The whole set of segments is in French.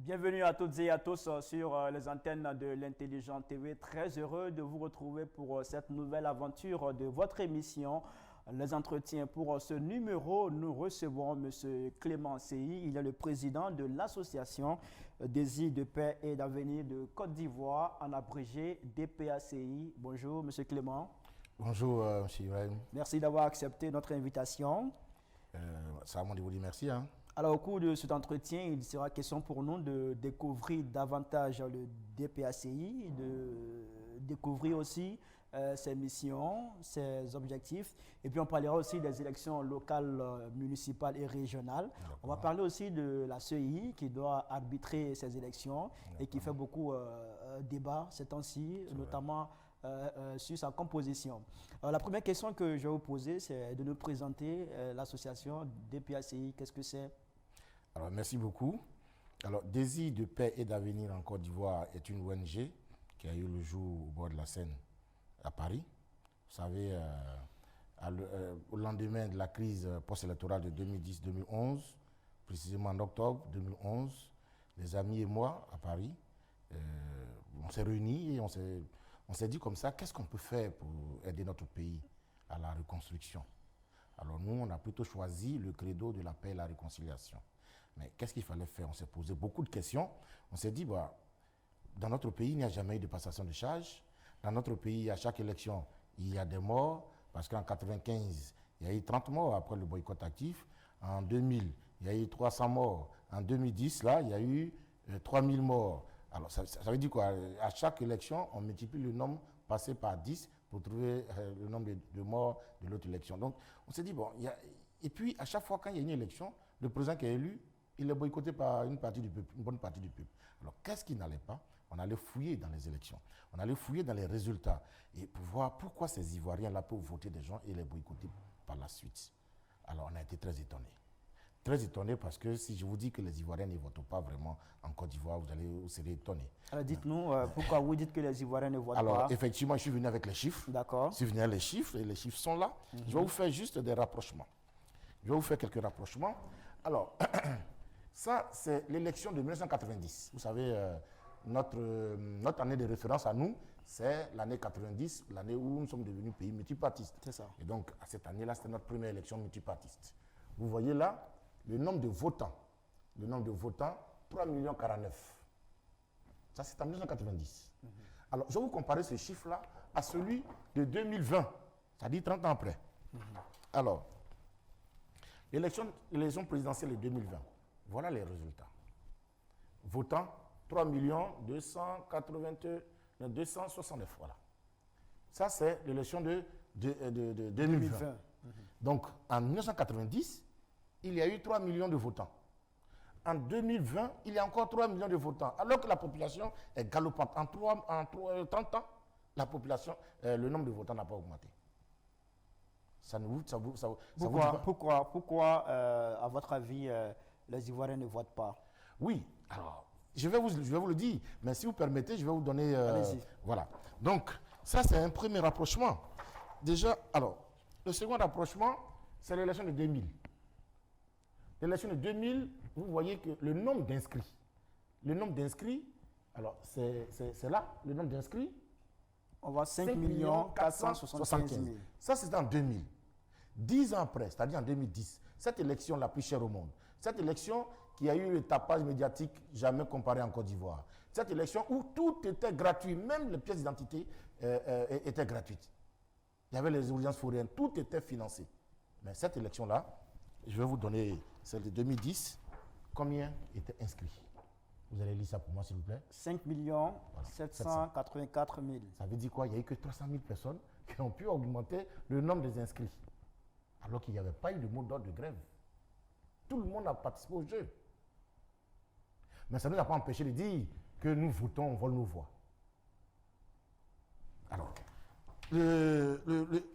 Bienvenue à toutes et à tous sur les antennes de l'Intelligent TV. Très heureux de vous retrouver pour cette nouvelle aventure de votre émission, Les Entretiens. Pour ce numéro, nous recevons M. Clément Seyi. Il est le président de l'association Désir de paix et d'avenir de Côte d'Ivoire, en abrégé DPACI. Bonjour M. Clément. Bonjour M. Ibrahim. Merci d'avoir accepté notre invitation. Ça va, moi de vous dire merci. Alors, au cours de cet entretien, il sera question pour nous de découvrir davantage le DPACI, de découvrir aussi ses missions, ses objectifs. Et puis, on parlera aussi des élections locales, municipales et régionales. On va parler aussi de la CEI qui doit arbitrer ces élections et qui fait beaucoup débat ces temps-ci, notamment sur sa composition. Alors, la première question que je vais vous poser, c'est de nous présenter l'association DPACI. Qu'est-ce que c'est? Alors, merci beaucoup. Alors, Désir de paix et d'avenir en Côte d'Ivoire est une ONG qui a eu le jour au bord de la Seine à Paris. Vous savez, au lendemain de la crise post-électorale de 2010-2011, précisément en octobre 2011, les amis et moi à Paris, on s'est réunis et on s'est dit comme ça, qu'est-ce qu'on peut faire pour aider notre pays à la reconstruction? Alors nous, on a plutôt choisi le credo de la paix et la réconciliation. Mais qu'est-ce qu'il fallait faire? On s'est posé beaucoup de questions. On s'est dit, dans notre pays, il n'y a jamais eu de passation de charges. Dans notre pays, à chaque élection, il y a des morts. Parce qu'en 1995, il y a eu 30 morts après le boycott actif. En 2000, il y a eu 300 morts. En 2010, là, il y a eu 3000 morts. Alors, ça veut dire quoi? À chaque élection, on multiplie le nombre passé par 10 pour trouver le nombre de morts de l'autre élection. Donc, on s'est dit, et puis, à chaque fois, quand il y a une élection, le président qui est élu, il est boycotté par une partie du peuple, une bonne partie du peuple. Alors, qu'est-ce qui n'allait pas? On allait fouiller dans les élections. On allait fouiller dans les résultats et pour voir pourquoi ces Ivoiriens-là peuvent voter des gens et les boycotter par la suite. Alors, on a été très étonnés. Très étonné parce que si je vous dis que les Ivoiriens ne votent pas vraiment en Côte d'Ivoire, vous serez étonné. Alors dites-nous, pourquoi vous dites que les Ivoiriens ne votent pas? Alors effectivement, je suis venu avec les chiffres. D'accord. Je suis venu avec les chiffres et les chiffres sont là. Je vais vous faire juste des rapprochements. Je vais vous faire quelques rapprochements. Alors, ça c'est l'élection de 1990. Vous savez, notre année de référence à nous, c'est l'année 90, l'année où nous sommes devenus pays multipartistes. C'est ça. Et donc, à cette année-là, c'était notre première élection multipartiste. Vous voyez là, le nombre de votants, 3 millions 49. Ça, c'est en 1990. Alors, je vais vous comparer ce chiffre-là à celui de 2020, c'est-à-dire 30 ans après. Alors, l'élection présidentielle de 2020, voilà les résultats. Votants, 3 269, voilà. Ça, c'est l'élection de 2020. Donc, en 1990, il y a eu 3 millions de votants. En 2020, il y a encore 3 millions de votants. Alors que la population est galopante. En 30 ans, la population, le nombre de votants n'a pas augmenté. Pourquoi, à votre avis, les Ivoiriens ne votent pas? Oui, alors, je vais vous le dire. Mais si vous permettez, je vais vous donner... Allez-y. Voilà. Donc, ça, c'est un premier rapprochement. Déjà, alors, le second rapprochement, c'est l'élection de 2000. L'élection de 2000, vous voyez que le nombre d'inscrits, alors c'est là, le nombre d'inscrits. On voit 5 475 000. Ça, c'est en 2000. 10 ans après, c'est-à-dire en 2010, cette élection la plus chère au monde, cette élection qui a eu le tapage médiatique jamais comparé en Côte d'Ivoire, cette élection où tout était gratuit, même les pièces d'identité étaient gratuites. Il y avait les audiences foraines, tout était financé. Mais cette élection-là, je vais vous donner celle de 2010. Combien étaient inscrits? Vous allez lire ça pour moi, s'il vous plaît. 5 784 000. Ça veut dire quoi? Il n'y a eu que 300 000 personnes qui ont pu augmenter le nombre des inscrits. Alors qu'il n'y avait pas eu de mot d'ordre de grève. Tout le monde a participé au jeu. Mais ça ne nous a pas empêché de dire que nous votons, on vole nos voix. Alors,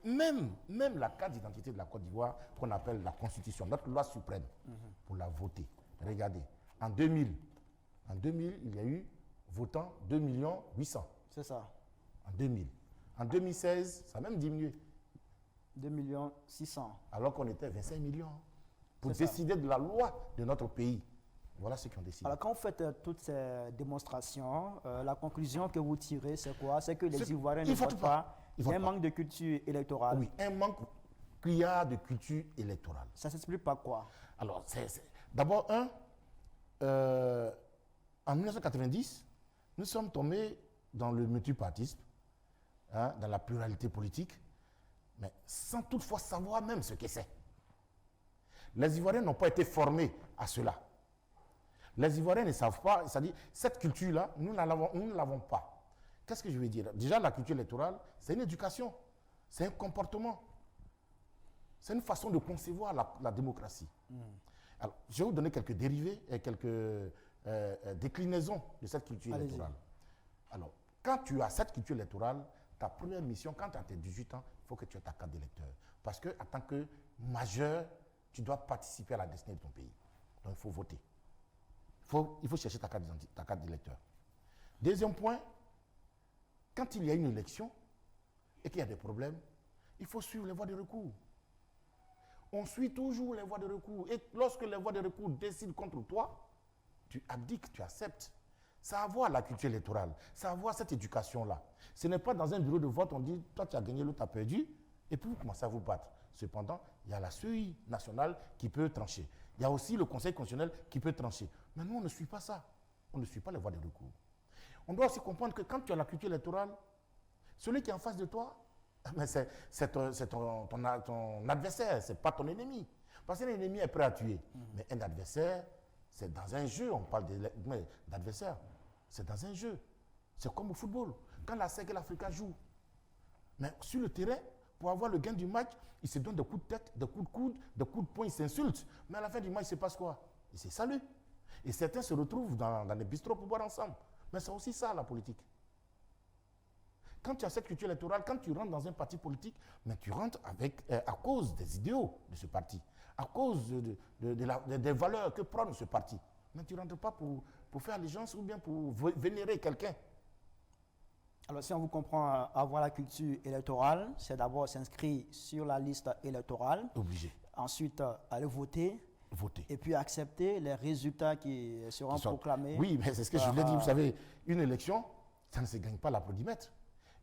même la carte d'identité de la Côte d'Ivoire, qu'on appelle la Constitution, notre loi suprême, pour la voter. Regardez, en 2000, il y a eu votants 2 800 000. C'est ça. En 2000. En 2016, ça a même diminué. 2 600 000. Alors qu'on était 25 millions pour décider de la loi de notre pays. Voilà ceux qui ont décidé. Alors, quand vous faites toutes ces démonstrations, la conclusion que vous tirez, c'est quoi? C'est que les Ivoiriens ne votent pas. Il y a un manque de culture électorale. Oui, un manque criard de culture électorale. Ça s'explique par quoi? Alors, d'abord, en 1990, nous sommes tombés dans le multipartisme, dans la pluralité politique, mais sans toutefois savoir même ce que c'est. Les Ivoiriens n'ont pas été formés à cela. Les Ivoiriens ne savent pas, c'est-à-dire, cette culture-là, nous ne l'avons pas. Qu'est-ce que je veux dire? Déjà, la culture électorale, c'est une éducation, c'est un comportement, c'est une façon de concevoir la démocratie. Alors, je vais vous donner quelques dérivés et quelques déclinaisons de cette culture électorale. Alors, quand tu as cette culture électorale, ta première mission, quand tu as tes 18 ans, il faut que tu aies ta carte d'électeur. Parce qu'en tant que majeur, tu dois participer à la destinée de ton pays. Donc, il faut voter. Il faut chercher ta carte d'électeur. Deuxième point, quand il y a une élection et qu'il y a des problèmes, il faut suivre les voies de recours. On suit toujours les voies de recours. Et lorsque les voies de recours décident contre toi, tu abdiques, tu acceptes. Ça a à voir la culture électorale, ça a à voir cette éducation-là. Ce n'est pas dans un bureau de vote, on dit, toi tu as gagné, l'autre a perdu, et puis vous commencez à vous battre. Cependant, il y a la CEI nationale qui peut trancher. Il y a aussi le Conseil constitutionnel qui peut trancher. Mais nous, on ne suit pas ça. On ne suit pas les voies de recours. On doit aussi comprendre que quand tu as la culture électorale, celui qui est en face de toi, c'est ton adversaire, ce n'est pas ton ennemi. Parce qu'un ennemi est prêt à tuer. Mais un adversaire, c'est dans un jeu, on parle d'adversaire. C'est dans un jeu. C'est comme au football. Quand la SEC et l'Africa jouent, mais sur le terrain, pour avoir le gain du match, ils se donnent des coups de tête, des coups de coude, des coups de poing, ils s'insultent. Mais à la fin du match, il se passe quoi? Ils se saluent. Et certains se retrouvent dans les bistrots pour boire ensemble. Mais c'est aussi ça, la politique. Quand tu as cette culture électorale, quand tu rentres dans un parti politique, mais tu rentres à cause des idéaux de ce parti, à cause des valeurs que prône ce parti. Mais tu ne rentres pas pour faire allégeance ou bien pour vénérer quelqu'un. Alors, si on vous comprend, avoir la culture électorale, c'est d'abord s'inscrire sur la liste électorale. Obligé. Ensuite, aller voter. Voter. Et puis accepter les résultats qui seront proclamés. Oui, mais c'est ce que je voulais dire. Vous savez, une élection, ça ne se gagne pas l'applaudimètre.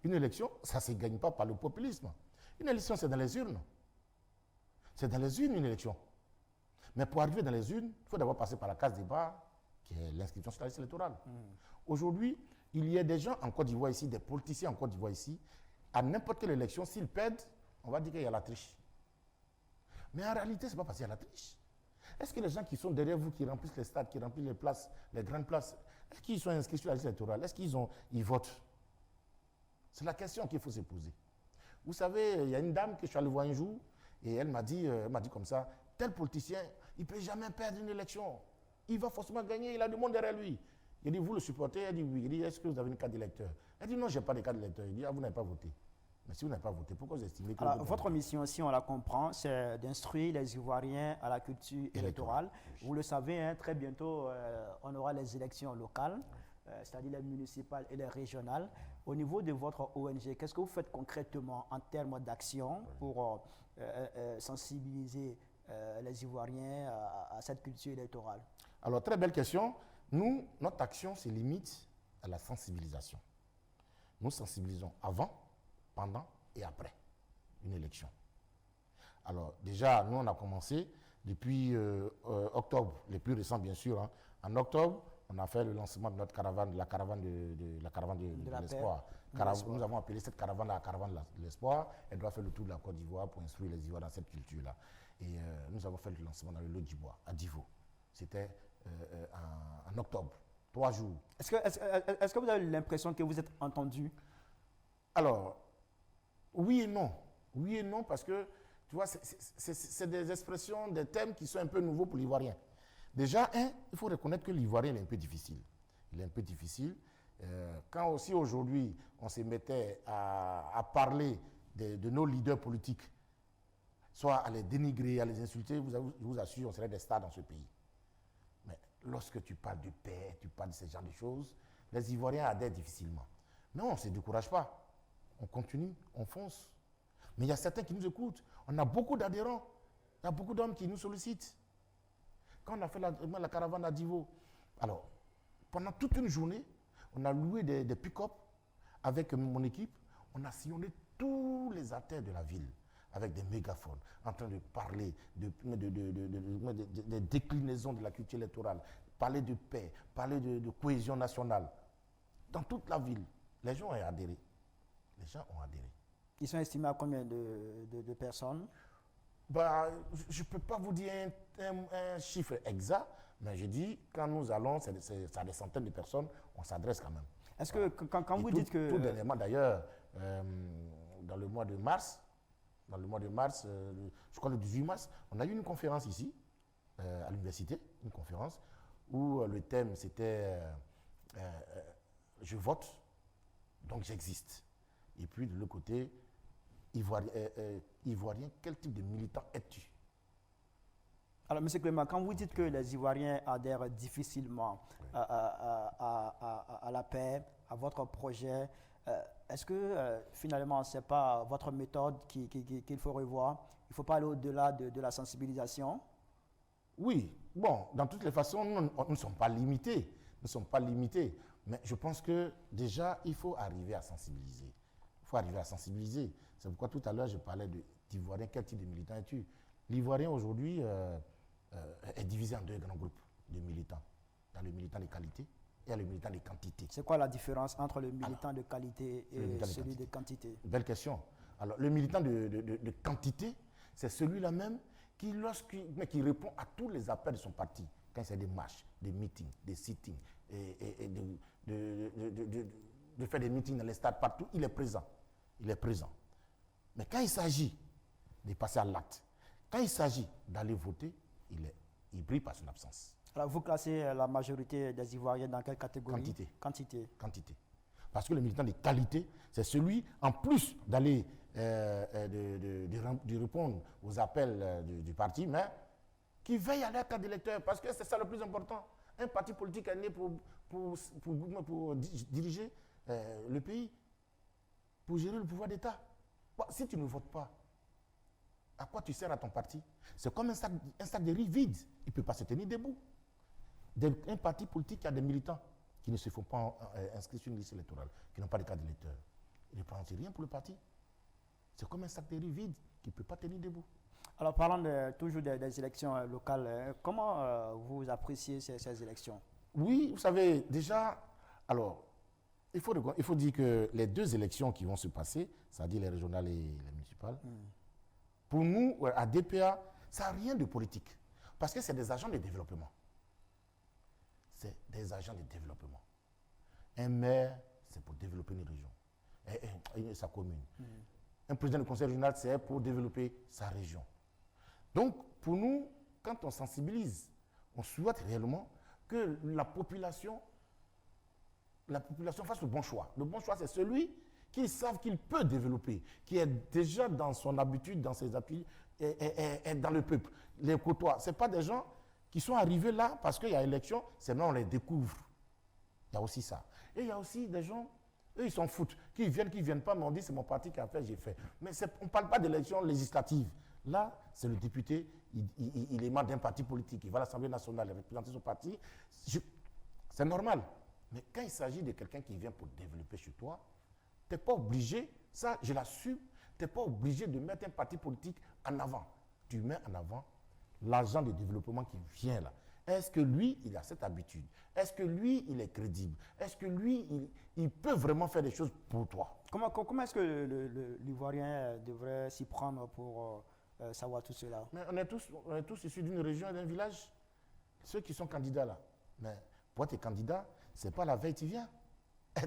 Une élection, ça ne se gagne pas par le populisme. Une élection, c'est dans les urnes. C'est dans les urnes, une élection. Mais pour arriver dans les urnes, il faut d'abord passer par la case débat, qui est l'inscription sur la liste électorale. Aujourd'hui, il y a des gens en Côte d'Ivoire ici, des politiciens en Côte d'Ivoire ici, à n'importe quelle élection, s'ils perdent, on va dire qu'il y a la triche. Mais en réalité, ce n'est pas parce qu'il y a la triche. Est-ce que les gens qui sont derrière vous, qui remplissent les stades, qui remplissent les places, les grandes places, est-ce qu'ils sont inscrits sur la liste électorale? Est-ce qu'ils votent? C'est la question qu'il faut se poser. Vous savez, il y a une dame que je suis allé voir un jour, et elle m'a dit comme ça, tel politicien, il ne peut jamais perdre une élection. Il va forcément gagner, il a du monde derrière lui. Il dit, vous le supportez? Elle dit, oui. Il dit, est-ce que vous avez une carte d'électeur? Elle dit, non, je n'ai pas de carte d'électeur. Il dit, ah, vous n'avez pas voté. Mais si vous n'avez pas voté, pourquoi vous estimez que... Alors, votre mission, si on la comprend, c'est d'instruire les Ivoiriens à la culture électorale. Vous le savez, hein, très bientôt, on aura les élections locales, c'est-à-dire les municipales et les régionales. Au niveau de votre ONG, qu'est-ce que vous faites concrètement en termes d'action pour sensibiliser les Ivoiriens à cette culture électorale? Alors, très belle question. Nous, notre action se limite à la sensibilisation. Nous sensibilisons avant, pendant et après une élection. Alors, déjà, nous, on a commencé depuis octobre, les plus récents, bien sûr. Hein. En octobre, on a fait le lancement de notre caravane, la caravane de l'espoir. Nous avons appelé cette caravane la caravane de l'espoir. Elle doit faire le tour de la Côte d'Ivoire pour instruire les Ivoiriens dans cette culture-là. Et nous avons fait le lancement dans le Lot d'Ivoire, à Divo. C'était en octobre, 3 jours. Est-ce que vous avez l'impression que vous êtes entendu? Alors, oui et non. Oui et non, parce que, tu vois, c'est des expressions, des thèmes qui sont un peu nouveaux pour l'Ivoirien. Déjà, il faut reconnaître que l'Ivoirien est un peu difficile. Il est un peu difficile. Quand aussi aujourd'hui, on se mettait à parler de nos leaders politiques, soit à les dénigrer, à les insulter, je vous assure, on serait des stars dans ce pays. Mais lorsque tu parles de paix, tu parles de ce genre de choses, les Ivoiriens adhèrent difficilement. Non, on ne se décourage pas. On continue, on fonce. Mais il y a certains qui nous écoutent. On a beaucoup d'adhérents. Il y a beaucoup d'hommes qui nous sollicitent. Quand on a fait la caravane à Divo, alors, pendant toute une journée, on a loué des pick-up avec mon équipe. On a sillonné tous les artères de la ville avec des mégaphones, en train de parler des déclinaisons de la culture électorale, parler de paix, parler de cohésion nationale. Dans toute la ville, les gens ont adhéré. Les gens ont adhéré. Ils sont estimés à combien de personnes? Bah, je ne peux pas vous dire un chiffre exact, mais je dis, quand nous allons, c'est à des centaines de personnes, on s'adresse quand même. Est-ce que quand vous dites que... Tout dernièrement, d'ailleurs, dans le mois de mars, je crois le 18 mars, on a eu une conférence ici, à l'université, une conférence, où le thème c'était je vote, donc j'existe. Et puis de l'autre côté, Ivoirien, quel type de militant es-tu? Alors, M. Clément, quand vous dites que les Ivoiriens adhèrent difficilement à la paix, à votre projet, est-ce que finalement, ce n'est pas votre méthode qu'il faut revoir? Il ne faut pas aller au-delà de la sensibilisation? Oui, bon, dans toutes les façons, nous ne sommes pas limités. Nous ne sommes pas limités. Mais je pense que déjà, il faut arriver à sensibiliser. Il faut arriver à sensibiliser. C'est pourquoi tout à l'heure, je parlais d'Ivoirien. Quel type de militant es-tu? L'Ivoirien aujourd'hui est divisé en deux grands groupes de militants. Il y a le militant de qualité et il y a le militant de quantité. C'est quoi la différence entre le militant de qualité et celui de quantité? Belle question. Alors, le militant de quantité, c'est celui-là même qui répond à tous les appels de son parti. Quand c'est des marches, des meetings, des sittings, et de faire des meetings dans les stades partout, il est présent. Il est présent. Mais quand il s'agit de passer à l'acte, quand il s'agit d'aller voter, il brille par son absence. Alors, vous classez la majorité des Ivoiriens dans quelle catégorie? Quantité. Parce que le militant de qualité, c'est celui, en plus d'aller de répondre aux appels du parti, mais qui veille à leur carte d'électeur, parce que c'est ça le plus important. Un parti politique est né pour diriger le pays, pour gérer le pouvoir d'État. Bon, si tu ne votes pas, à quoi tu sers à ton parti? C'est comme un sac de riz vide. Il ne peut pas se tenir debout. Un parti politique qui a des militants qui ne se font pas inscrire sur une liste électorale, qui n'ont pas de carte d'électeur, il ne prend rien pour le parti. C'est comme un sac de riz vide qui ne peut pas tenir debout. Alors, parlant toujours des élections locales, comment vous appréciez ces élections? Oui, vous savez, déjà, alors, il faut dire que les deux élections qui vont se passer, c'est-à-dire les régionales et les municipales, pour nous, à DPA, ça n'a rien de politique. Parce que c'est des agents de développement. C'est des agents de développement. Un maire, c'est pour développer une région et sa commune. Un président du conseil régional, c'est pour développer sa région. Donc, pour nous, quand on sensibilise, on souhaite réellement que la population fasse le bon choix. Le bon choix, c'est celui qui savent qu'il peut développer, qui est déjà dans son habitude, dans ses appuis, et dans le peuple. Les côtois, ce n'est pas des gens qui sont arrivés là parce qu'il y a élection, c'est maintenant on les découvre. Il y a aussi ça. Et il y a aussi des gens, eux, ils s'en foutent. Qui viennent pas, mais on dit c'est mon parti qui a fait, j'ai fait. Mais on ne parle pas d'élection législative. Là, c'est le député, il est membre d'un parti politique, il va à l'Assemblée nationale représenter son parti. C'est normal. Mais quand il s'agit de quelqu'un qui vient pour développer chez toi, tu n'es pas obligé, ça je l'assume, tu n'es pas obligé de mettre un parti politique en avant. Tu mets en avant l'agent de développement qui vient là. Est-ce que lui, il a cette habitude? Est-ce que lui, il est crédible? Est-ce que lui, il peut vraiment faire des choses pour toi? Comment est-ce que l'Ivoirien devrait s'y prendre pour savoir tout cela? Mais on est tous issus d'une région et d'un village. Ceux qui sont candidats là. Mais pour être candidat, ce n'est pas la veille que tu viens.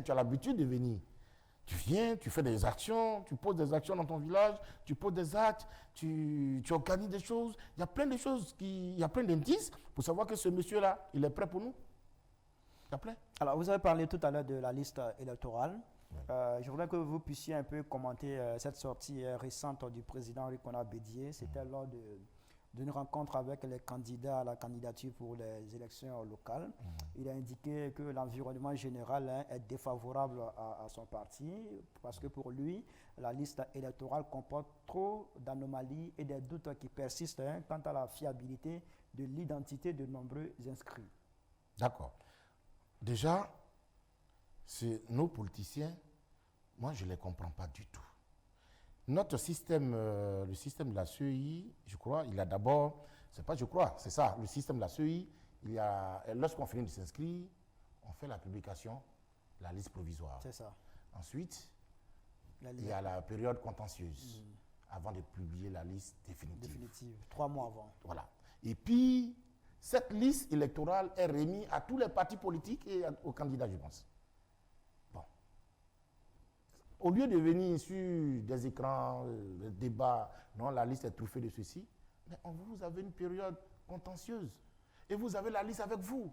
Tu as l'habitude de venir. Tu viens, tu fais des actions, tu poses des actions dans ton village, tu poses des actes, tu organises des choses. Il y a plein de choses, il y a plein d'indices pour savoir que ce monsieur-là, il est prêt pour nous. Il y a plein. Alors, vous avez parlé tout à l'heure de la liste électorale. Oui. Je voudrais que vous puissiez un peu commenter cette sortie récente du président Rikona Bédié. C'était lors d'une rencontre avec les candidats à la candidature pour les élections locales. Il a indiqué que l'environnement général est défavorable à son parti parce que pour lui, la liste électorale comporte trop d'anomalies et des doutes qui persistent quant à la fiabilité de l'identité de nombreux inscrits. D'accord. Déjà, nos politiciens, moi, je ne les comprends pas du tout. Notre système, le système de la CEI, je crois, il a d'abord, c'est pas je crois, c'est ça, le système de la CEI, lorsqu'on finit de s'inscrire, on fait la publication, la liste provisoire. C'est ça. Ensuite, il y a la période contentieuse, avant de publier la liste définitive. 3 mois avant. Voilà. Et puis, cette liste électorale est remise à tous les partis politiques et aux candidats, je pense. Bon. Au lieu de venir sur des écrans, des débats, non, la liste est truffée de ceci, mais vous avez une période contentieuse. Et vous avez la liste avec vous.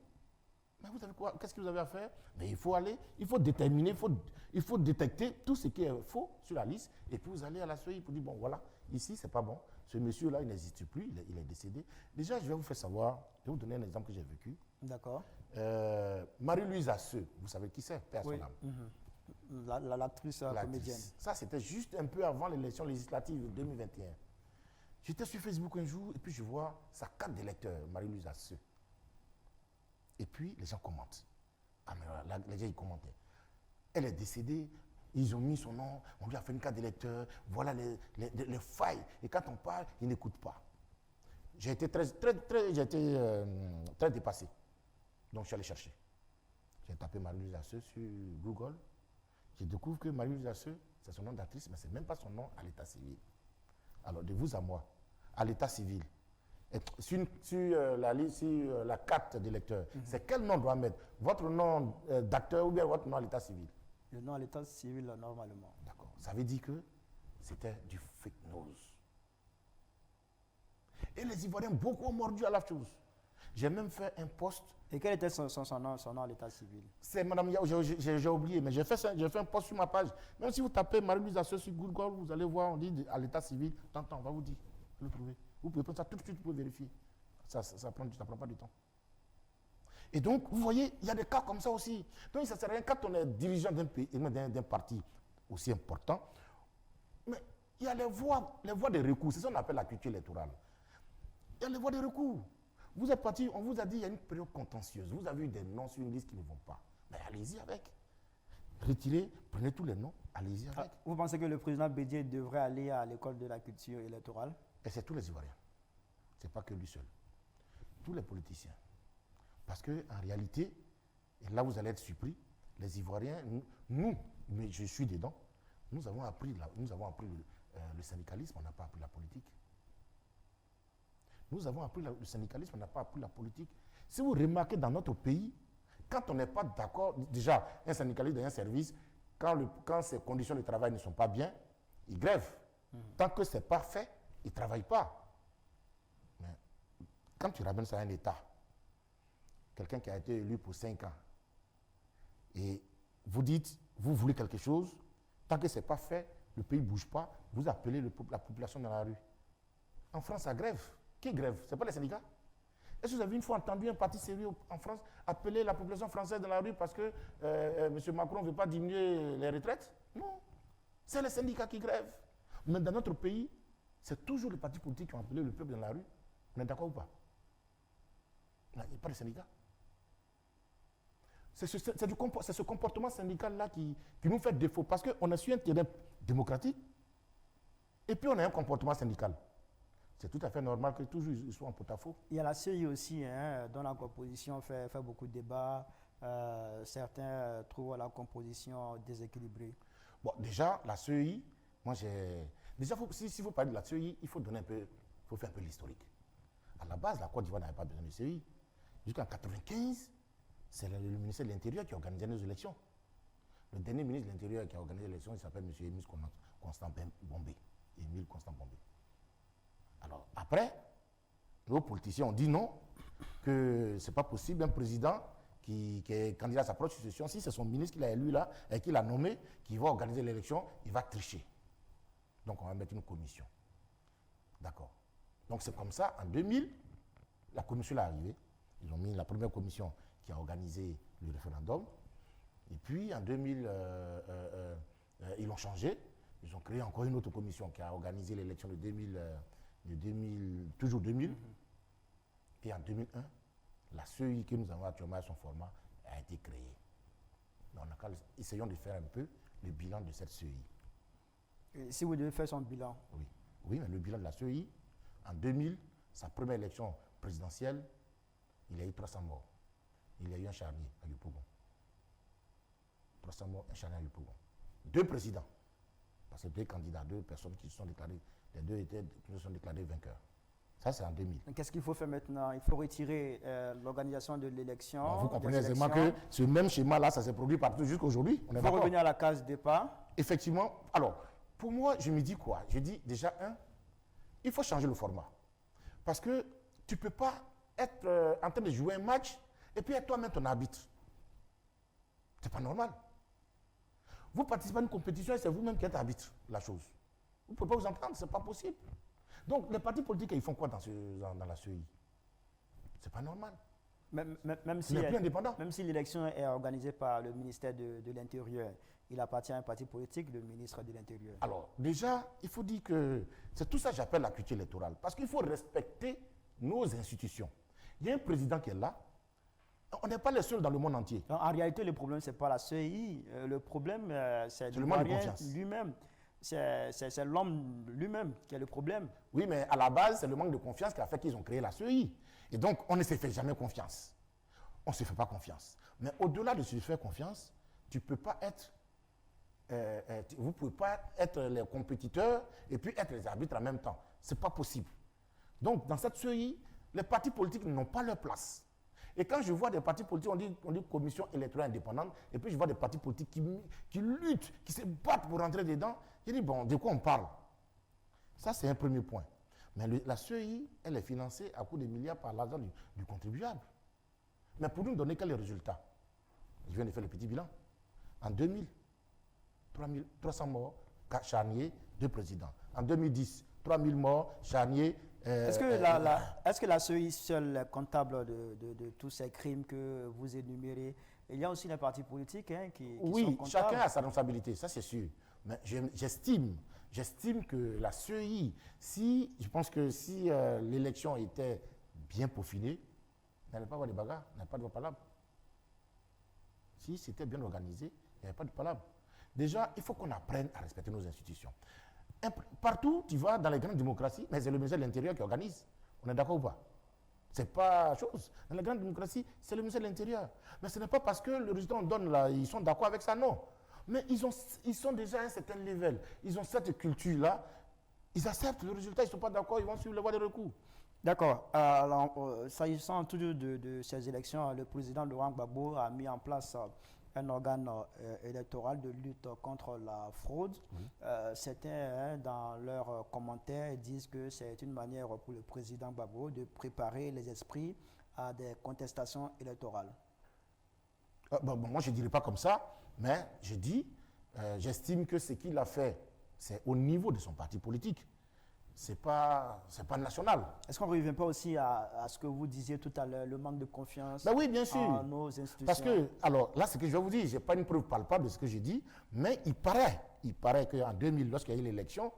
Mais vous savez quoi? Qu'est-ce que vous avez à faire? Mais il faut aller, il faut déterminer, il faut détecter tout ce qui est faux sur la liste. Et puis vous allez à la CEI pour dire, bon voilà, ici c'est pas bon. Ce monsieur-là, il n'existe plus, il est décédé. Déjà, je vais vous faire savoir, je vais vous donner un exemple que j'ai vécu. D'accord. Marie-Louise Asseux, vous savez qui c'est? Père Oui. son âme. L'actrice comédienne. Ça, c'était juste un peu avant l'élection législative de 2021. J'étais sur Facebook un jour et puis je vois sa carte d'électeur, Marie-Louise Asseux. Et puis les gens commentent. Ah, mais voilà, les gens ils commentaient. Elle est décédée, ils ont mis son nom, on lui a fait une carte d'électeur, voilà les failles. Et quand on parle, ils n'écoutent pas. J'ai été très dépassé. Donc je suis allé chercher. J'ai tapé Marie-Louise Asseux sur Google. Je découvre que Marie-Louise Asseux, c'est son nom d'actrice, mais ce n'est même pas son nom à l'état civil. Alors, de vous à moi, à l'état civil, sur la carte d'électeur, c'est quel nom doit mettre? Votre nom d'acteur ou bien votre nom à l'état civil? Le nom à l'état civil, normalement. D'accord. Ça veut dire que c'était du fake news. Et les Ivoiriens, beaucoup ont mordu à la chose. J'ai même fait un post. Et quel était son nom à l'état civil? C'est Madame Yao, j'ai oublié, mais j'ai fait un post sur ma page. Même si vous tapez Marie-Louise Asseux sur Google, vous allez voir, on dit à l'état civil, on va vous dire, vous le trouvez. Vous pouvez prendre ça tout de suite pour vérifier. Ça prend pas du temps. Et donc, vous voyez, il y a des cas comme ça aussi. Donc, ça ne sert à rien quand on est dirigeant d'un parti aussi important. Mais il y a les voies de recours. C'est ça qu'on appelle la culture électorale. Il y a les voies de recours. Vous êtes parti, on vous a dit il y a une période contentieuse. Vous avez eu des noms sur une liste qui ne vont pas. Mais allez-y avec. Retirez, prenez tous les noms, allez-y avec. Vous pensez que le président Bédié devrait aller à l'école de la culture électorale? Et c'est tous les Ivoiriens. Ce n'est pas que lui seul. Tous les politiciens. Parce qu'en réalité, et là vous allez être surpris, les Ivoiriens, nous, mais je suis dedans, nous avons appris le syndicalisme, on n'a pas appris la politique. Nous avons appris le syndicalisme, on n'a pas appris la politique. Si vous remarquez dans notre pays, quand on n'est pas d'accord, déjà, un syndicaliste dans un service, quand ses conditions de travail ne sont pas bien, il grève. Tant que ce n'est pas fait, il ne travaille pas. Mais quand tu ramènes ça à un État, quelqu'un qui a été élu pour 5 ans, et vous dites, vous voulez quelque chose, tant que ce n'est pas fait, le pays ne bouge pas, vous appelez la population dans la rue. En France, ça grève. Qui grève? Ce n'est pas les syndicats. Est-ce que vous avez une fois entendu un parti sérieux en France appeler la population française dans la rue parce que M. Macron ne veut pas diminuer les retraites? Non. C'est les syndicats qui grèvent. Mais dans notre pays, c'est toujours les partis politiques qui ont appelé le peuple dans la rue. On est d'accord ou pas? Il n'y a pas de syndicats. C'est ce comportement syndical-là qui nous fait défaut parce qu'on est sur un terrain démocratique et puis on a un comportement syndical. C'est tout à fait normal que toujours ils soient en porte-à-faux. Il y a la CEI aussi, dont la composition fait beaucoup de débats. Certains trouvent la composition déséquilibrée. Bon, déjà, la CEI, déjà, si vous parlez de la CEI, il faut faire un peu l'historique. À la base, la Côte d'Ivoire n'avait pas besoin de CEI. Jusqu'en 1995, c'est le ministère de l'Intérieur qui organisait nos élections. Le dernier ministre de l'Intérieur qui a organisé les élections, il s'appelle M. Émile Constant Bombé. Émile Constant Bombé. Alors, après, nos politiciens ont dit non, que ce n'est pas possible, un président qui est candidat à sa propre succession, si c'est son ministre qu'il a élu là et qu'il a nommé, qui va organiser l'élection, il va tricher. Donc, on va mettre une commission. D'accord. Donc c'est comme ça, en 2000, la commission est arrivée. Ils ont mis la première commission qui a organisé le référendum. Et puis en 2000, ils l'ont changé. Ils ont créé encore une autre commission qui a organisé l'élection de 2000, toujours 2000. Et en 2001, la CEI que nous avons actuellement à son format a été créée. Donc, essayons de faire un peu le bilan de cette CEI. Et si vous devez faire son bilan. Oui, oui, mais le bilan de la CEI, en 2000, sa première élection présidentielle, il y a eu 300 morts. Il y a eu un charnier à Yopougon. 300 morts, un charnier à Yopougon. 2 présidents. Parce que 2 candidats, 2 personnes qui se sont déclarées, les 2 qui se sont déclarés vainqueurs. Ça, c'est en 2000. Qu'est-ce qu'il faut faire maintenant? Il faut retirer l'organisation de l'élection. Bon, vous comprenez aisément que ce même schéma-là, ça s'est produit partout jusqu'à aujourd'hui. Il faut revenir à la case départ. Effectivement. Alors, pour moi, je me dis quoi? Je dis déjà, il faut changer le format. Parce que tu ne peux pas être en train de jouer un match et puis être toi-même ton arbitre. Ce n'est pas normal. Vous participez à une compétition et c'est vous-même qui êtes arbitre, la chose. Vous ne pouvez pas vous entendre, ce n'est pas possible. Donc, les partis politiques, ils font quoi dans la CEI? Ce n'est pas normal. Même si il n'est plus indépendant. Même si l'élection est organisée par le ministère de l'Intérieur, il appartient à un parti politique, le ministre de l'Intérieur. Alors, déjà, il faut dire que c'est tout ça que j'appelle la culture électorale. Parce qu'il faut respecter nos institutions. Il y a un président qui est là. On n'est pas les seuls dans le monde entier. En réalité, le problème, ce n'est pas la CEI. Le problème, c'est le manque de confiance lui-même. C'est l'homme lui-même qui a le problème. Oui, mais à la base, c'est le manque de confiance qui a fait qu'ils ont créé la CEI. Et donc, on ne se fait jamais confiance. On ne se fait pas confiance. Mais au-delà de se faire confiance, tu ne peux pas être... vous ne pouvez pas être les compétiteurs et puis être les arbitres en même temps. Ce n'est pas possible. Donc, dans cette CEI, les partis politiques n'ont pas leur place. Et quand je vois des partis politiques, on dit commission électorale indépendante, et puis je vois des partis politiques qui luttent, qui se battent pour rentrer dedans, je dis, bon, de quoi on parle? Ça, c'est un premier point. Mais la CEI, elle est financée à coups de milliards par l'argent du contribuable. Mais pour nous donner quel est le résultat? Je viens de faire le petit bilan. En 2000, 300 morts, charniers, 2 présidents. En 2010, 3000 morts, charniers. Est-ce que la CEI seule est comptable de tous ces crimes que vous énumérez? Il y a aussi les partis politiques qui sont comptables. Oui, chacun a sa responsabilité, ça c'est sûr. Mais j'estime que la CEI, je pense que si l'élection était bien peaufinée, il n'allait pas avoir de bagarre, il n'y avait pas de palabre. Si c'était bien organisé, il n'y avait pas de palabre. Déjà, il faut qu'on apprenne à respecter nos institutions. Partout, tu vas dans les grandes démocraties, mais c'est le ministère de l'Intérieur qui organise. On est d'accord ou pas? Ce n'est pas chose. Dans les grandes démocraties, c'est le ministère de l'Intérieur. Mais ce n'est pas parce que le résultat on donne là, ils sont d'accord avec ça, non. Mais ils sont déjà à un certain level. Ils ont cette culture-là. Ils acceptent le résultat, ils ne sont pas d'accord, ils vont suivre la voie de recours. D'accord. S'agissant toujours de ces élections, le président Laurent Gbagbo a mis en place un organe électoral de lutte contre la fraude. Oui. Certains, dans leurs commentaires, disent que c'est une manière pour le président Gbagbo de préparer les esprits à des contestations électorales. Moi, je ne dirais pas comme ça, mais je dis, j'estime que ce qu'il a fait, c'est au niveau de son parti politique. Ce n'est pas national. Est-ce qu'on ne revient pas aussi à ce que vous disiez tout à l'heure, le manque de confiance oui, bien sûr. en nos institutions? Parce que, alors là, ce que je vais vous dire, je n'ai pas une preuve palpable de ce que j'ai dit, mais il paraît qu'en 2000, lorsqu'il y a eu l'élection,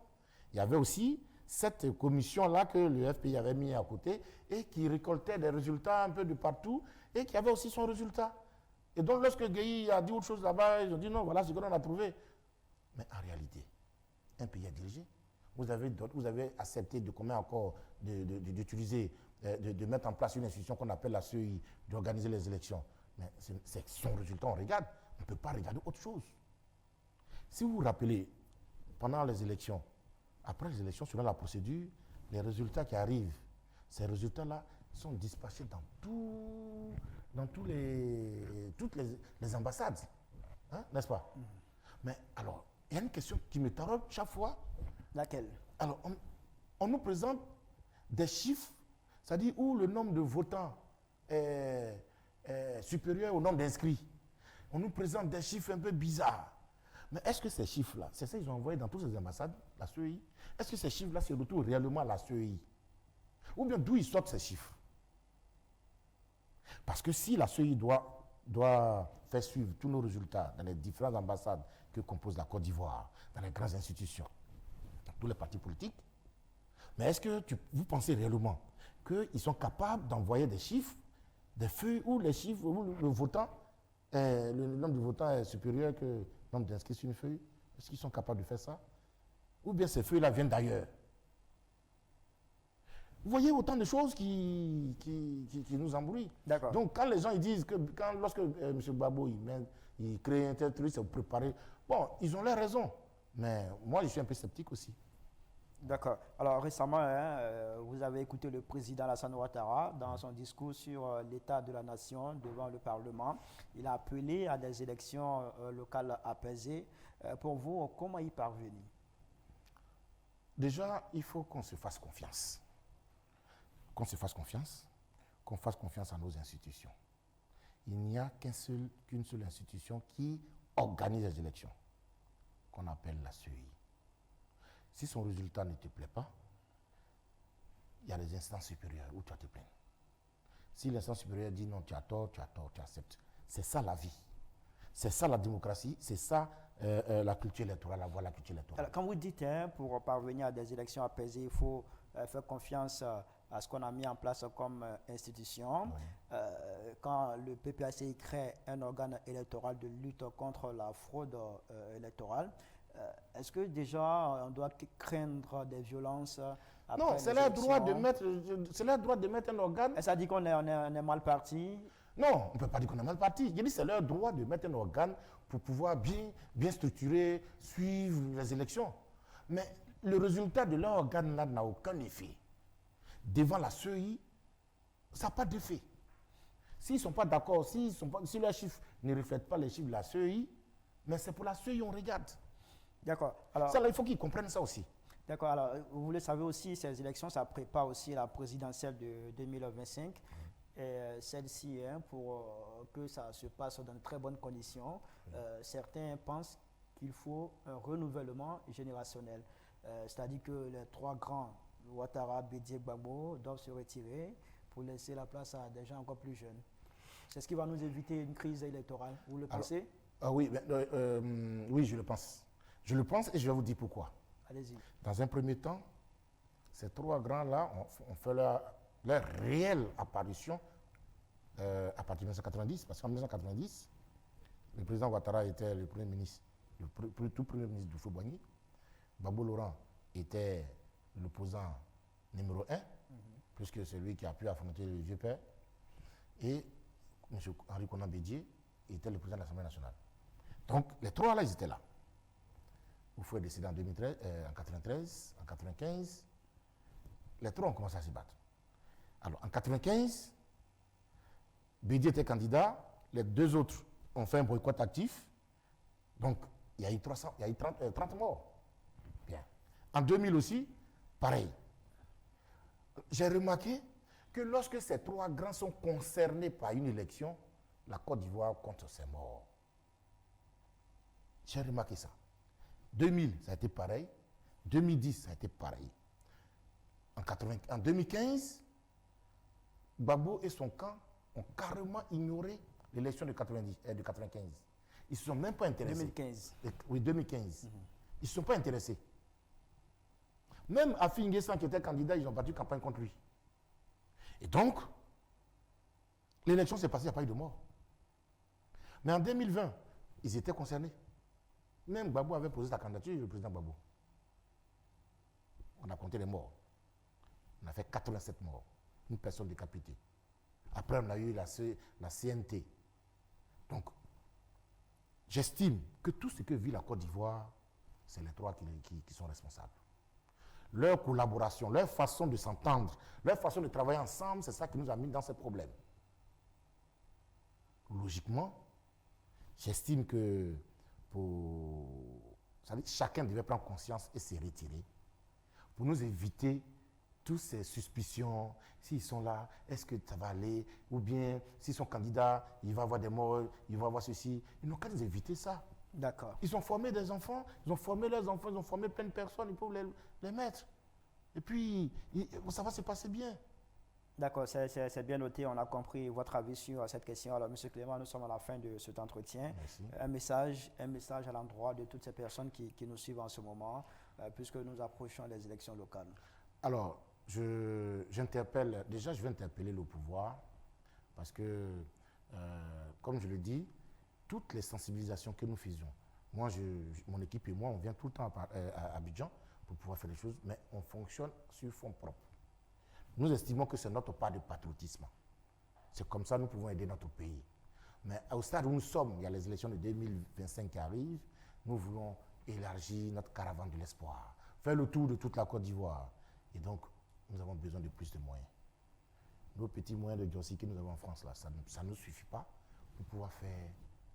il y avait aussi cette commission-là que le FPI avait mis à côté et qui récoltait des résultats un peu de partout et qui avait aussi son résultat. Et donc, lorsque Gueye a dit autre chose là-bas, ils ont dit non, voilà ce qu'on a trouvé. Mais en réalité, un pays est dirigé. Vous avez accepté de combien encore d'utiliser, de mettre en place une institution qu'on appelle la CEI, d'organiser les élections. Mais c'est son résultat, on regarde. On ne peut pas regarder autre chose. Si vous vous rappelez, pendant les élections, après les élections, selon la procédure, les résultats qui arrivent, ces résultats-là sont dispatchés dans toutes les ambassades. Hein, n'est-ce pas? Mais alors, il y a une question qui me taraude chaque fois. Laquelle? Alors, on nous présente des chiffres, c'est-à-dire où le nombre de votants est supérieur au nombre d'inscrits. On nous présente des chiffres un peu bizarres. Mais est-ce que ces chiffres-là, c'est ça qu'ils ont envoyé dans toutes les ambassades, la CEI? Est-ce que ces chiffres-là se retrouvent réellement à la CEI? Ou bien d'où ils sortent ces chiffres? Parce que si la CEI doit faire suivre tous nos résultats dans les différentes ambassades que compose la Côte d'Ivoire, dans les grandes institutions, dans tous les partis politiques, mais est-ce que vous pensez réellement qu'ils sont capables d'envoyer des chiffres, des feuilles où les chiffres, où le nombre de votants est supérieur que le nombre d'inscrits sur une feuille? Est-ce qu'ils sont capables de faire ça? Ou bien ces feuilles-là viennent d'ailleurs? Vous voyez autant de choses qui nous embrouillent. D'accord. Donc, quand les gens ils disent que lorsque M. Gbagbo il crée un tel truc, c'est pour préparer. Bon, ils ont leur raison. Mais moi, je suis un peu sceptique aussi. D'accord. Alors récemment, vous avez écouté le président Alassane Ouattara dans son discours sur l'état de la nation devant le Parlement. Il a appelé à des élections locales apaisées. Pour vous, comment y parvenir? Déjà, il faut qu'on se fasse confiance. Qu'on se fasse confiance, qu'on fasse confiance à nos institutions. Il n'y a qu'une seule institution qui organise les élections, qu'on appelle la CEI. Si son résultat ne te plaît pas, il y a des instances supérieures où tu vas te plaindre. Si l'instance supérieure dit non, tu as tort, tu acceptes. C'est ça la vie. C'est ça la démocratie, c'est ça la culture électorale, la culture électorale. Alors, quand vous dites pour parvenir à des élections apaisées, il faut faire confiance à ce qu'on a mis en place comme institution. Oui. Quand le PPACI crée un organe électoral de lutte contre la fraude électorale, est-ce que déjà on doit craindre des violences après? Non, c'est leur droit de mettre un organe. Et ça dit qu'on est mal parti? Non, on ne peut pas dire qu'on est mal parti. Je dis c'est leur droit de mettre un organe pour pouvoir bien structurer, suivre les élections. Mais le résultat de leur organe là n'a aucun effet. Devant la CEI, ça n'a pas d'effet. S'ils ne sont pas d'accord, si leurs chiffres ne reflètent pas les chiffres de la CEI, mais c'est pour la CEI on regarde. D'accord. Alors, ça, là, il faut qu'ils comprennent ça aussi. D'accord. Alors, vous le savez aussi, ces élections, ça prépare aussi la présidentielle de 2025. Et celle-ci, pour que ça se passe dans de très bonnes conditions, certains pensent qu'il faut un renouvellement générationnel. C'est-à-dire que les trois grands, Ouattara, Bédié, Gbagbo, doivent se retirer pour laisser la place à des gens encore plus jeunes. C'est ce qui va nous éviter une crise électorale. Vous le pensez? Oui, oui, je le pense. Je le pense et je vais vous dire pourquoi. Allez-y. Dans un premier temps, ces trois grands-là ont fait leur réelle apparition à partir de 1990, parce qu'en 1990, le président Ouattara était le premier ministre, tout premier ministre de Houphouët-Boigny. Gbagbo Laurent était l'opposant numéro 1, puisque c'est lui qui a pu affronter le vieux père. Et M. Henri Konan Bédié était le président de l'Assemblée nationale. Donc, les trois là, ils étaient là. Houphouët est décédé en 1993, en 1995. Les trois ont commencé à se battre. Alors, en 1995, Bédié était candidat, les deux autres ont fait un boycott actif. Donc, il y a eu 30 morts. Bien. En 2000 aussi, pareil. J'ai remarqué que lorsque ces trois grands sont concernés par une élection, la Côte d'Ivoire compte ses morts. J'ai remarqué ça. 2000, ça a été pareil. 2010, ça a été pareil. En 2015, Gbagbo et son camp ont carrément ignoré l'élection de 95. Ils ne se sont même pas intéressés. 2015. Oui, 2015. Ils ne se sont pas intéressés. Même Afi N'Guessan, qui était candidat, ils ont battu campagne contre lui. Et donc, l'élection s'est passée, il n'y a pas eu de mort. Mais en 2020, ils étaient concernés. Même Gbagbo avait posé sa candidature, le président Gbagbo. On a compté les morts. On a fait 87 morts. Une personne décapitée. Après, on a eu la CNT. Donc, j'estime que tout ce que vit la Côte d'Ivoire, c'est les trois qui sont responsables. Leur collaboration, leur façon de s'entendre, leur façon de travailler ensemble, c'est ça qui nous a mis dans ces problèmes. Logiquement, j'estime que chacun devait prendre conscience et se retirer pour nous éviter toutes ces suspicions. S'ils sont là, est-ce que ça va aller? Ou bien, s'ils sont candidats, il va y avoir des morts, il va y avoir ceci. Ils n'ont qu'à nous éviter ça. D'accord. Ils ont formé des enfants, ils ont formé leurs enfants, ils ont formé plein de personnes, ils peuvent les mettre. Et puis, ça va se passer bien. D'accord, c'est bien noté. On a compris votre avis sur cette question. Alors, Monsieur Clément, nous sommes à la fin de cet entretien. Merci. Un message à l'endroit de toutes ces personnes qui nous suivent en ce moment, puisque nous approchons des élections locales. Alors, je vais interpeller le pouvoir parce que, comme je le dis, toutes les sensibilisations que nous faisions, mon équipe et moi, on vient tout le temps à Abidjan pour pouvoir faire des choses, mais on fonctionne sur fonds propres. Nous estimons que c'est notre part de patriotisme. C'est comme ça que nous pouvons aider notre pays. Mais au stade où nous sommes, il y a les élections de 2025 qui arrivent, nous voulons élargir notre caravane de l'espoir, faire le tour de toute la Côte d'Ivoire. Et donc, nous avons besoin de plus de moyens. Nos petits moyens de Djossi que nous avons en France, là, ça ne suffit pas pour pouvoir faire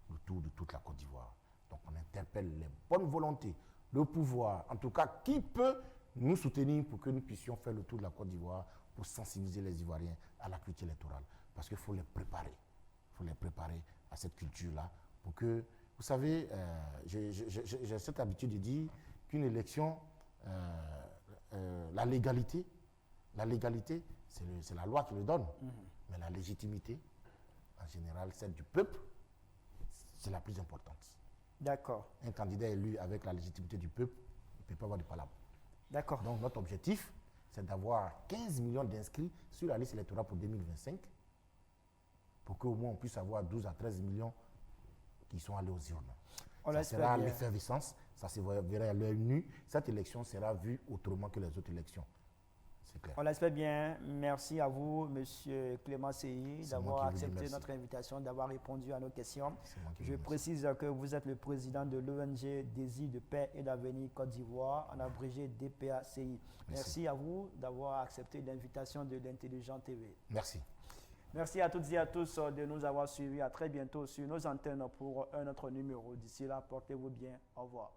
le tour de toute la Côte d'Ivoire. Donc, on interpelle les bonnes volontés, le pouvoir, en tout cas, qui peut nous soutenir pour que nous puissions faire le tour de la Côte d'Ivoire pour sensibiliser les Ivoiriens à la culture électorale. Parce qu'il faut les préparer. Il faut les préparer à cette culture-là pour que, vous savez, j'ai cette habitude de dire qu'une élection, la légalité, c'est la loi qui le donne. Mais la légitimité, en général, celle du peuple, c'est la plus importante. D'accord. Un candidat élu avec la légitimité du peuple ne peut pas avoir de palabre. D'accord. Donc notre objectif, c'est d'avoir 15 millions d'inscrits sur la liste électorale pour 2025 pour qu'au moins on puisse avoir 12 à 13 millions qui sont allés aux urnes. Ça sera l'effervescence, ça se verra à l'œil nu. Cette élection sera vue autrement que les autres élections. C'est clair. On l'espère bien. Merci à vous, Monsieur Clément Seyi, d'avoir accepté notre invitation, d'avoir répondu à nos questions. Je précise que vous êtes le président de l'ONG Désir de paix et d'avenir Côte d'Ivoire, en abrégé DPACI. Merci à vous d'avoir accepté l'invitation de l'Intelligent TV. Merci. Merci à toutes et à tous de nous avoir suivis. À très bientôt sur nos antennes pour un autre numéro. D'ici là, portez-vous bien. Au revoir.